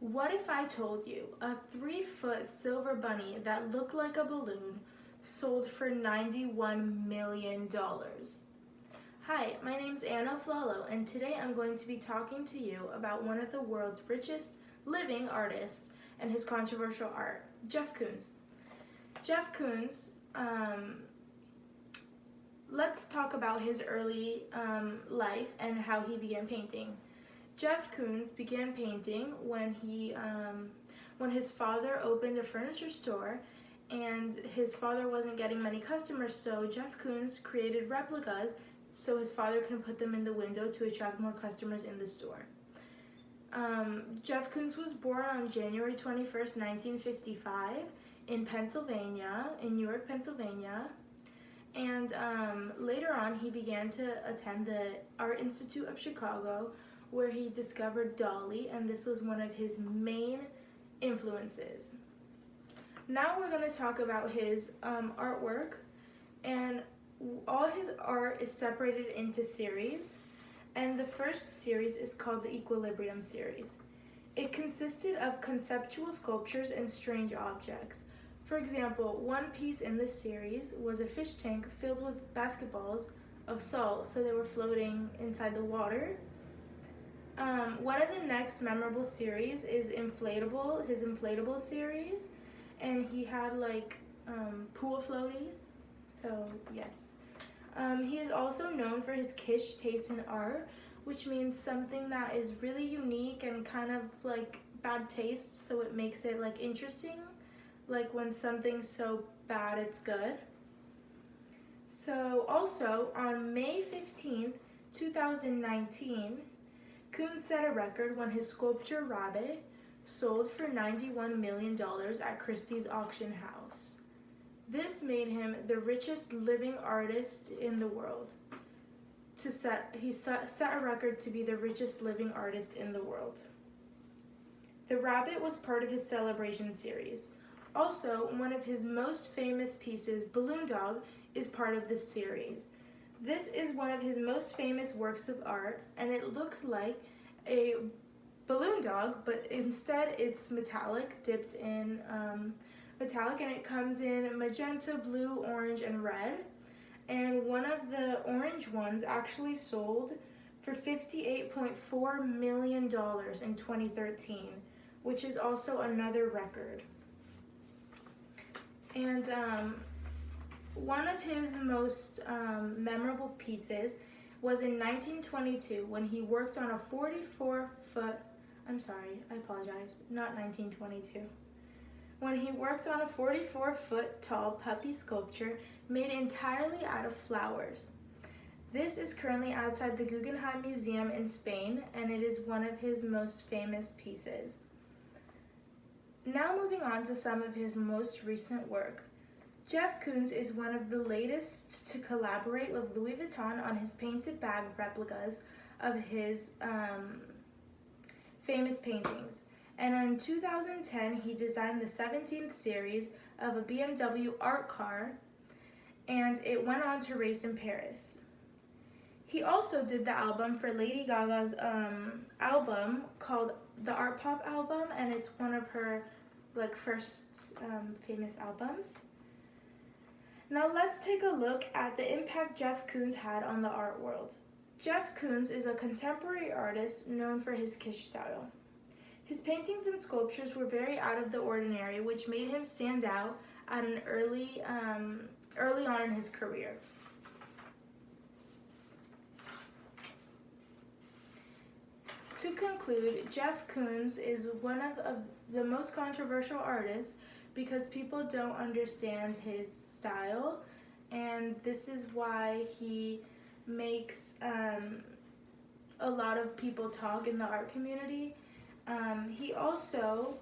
What if I told you a 3-foot silver bunny that looked like a balloon sold for $91 million? Hi, my name's Aflalo, and today I'm going to be talking to you about one of the world's richest living artists and his controversial art, Jeff Koons. Jeff Koons, let's talk about his early life and how he began painting. Jeff Koons began painting when his father opened a furniture store, and his father wasn't getting many customers, so Jeff Koons created replicas so his father can put them in the window to attract more customers in the store. Jeff Koons was born on January 21st, 1955 in Pennsylvania, in Newark, Pennsylvania. And later on, he began to attend the Art Institute of Chicago, where he discovered Dolly, and this was one of his main influences. Now we're going to talk about his artwork, and all his art is separated into series, and the first series is called the Equilibrium series. It consisted of conceptual sculptures and strange objects. For example, one piece in this series was a fish tank filled with basketballs of salt, so they were floating inside the water. One of the next memorable series is his inflatable series, and he had pool floaties, so yes. He is also known for his kitsch taste in art, which means something that is really unique and kind of like bad taste, so it makes it interesting, like when something's so bad it's good. So also on May 15th, 2019, Koons set a record when his sculpture Rabbit sold for $91 million at Christie's auction house. This made him the richest living artist in the world. He set a record to be the richest living artist in the world. The rabbit was part of his celebration series. Also, one of his most famous pieces, Balloon Dog, is part of this series. This is one of his most famous works of art, and it looks like a balloon dog, but instead it's metallic, dipped in metallic, and it comes in magenta, blue, orange, and red. And one of the orange ones actually sold for $58.4 million in 2013, which is also another record. And one of his most memorable pieces was in 1922 when he worked on a 44-foot, I'm sorry, I apologize, not 1922. When he worked on a 44-foot tall puppy sculpture made entirely out of flowers. This is currently outside the Guggenheim Museum in Spain, and it is one of his most famous pieces. Now moving on to some of his most recent work. Jeff Koons is one of the latest to collaborate with Louis Vuitton on his painted bag replicas of his famous paintings. And in 2010, he designed the 17th series of a BMW art car, and it went on to race in Paris. He also did the album for Lady Gaga's album called the Art Pop album, and it's one of her first famous albums. Now let's take a look at the impact Jeff Koons had on the art world. Jeff Koons is a contemporary artist known for his kitsch style. His paintings and sculptures were very out of the ordinary, which made him stand out at an early on in his career. To conclude, Jeff Koons is one of the most controversial artists because people don't understand his style, and this is why he makes a lot of people talk in the art community. He also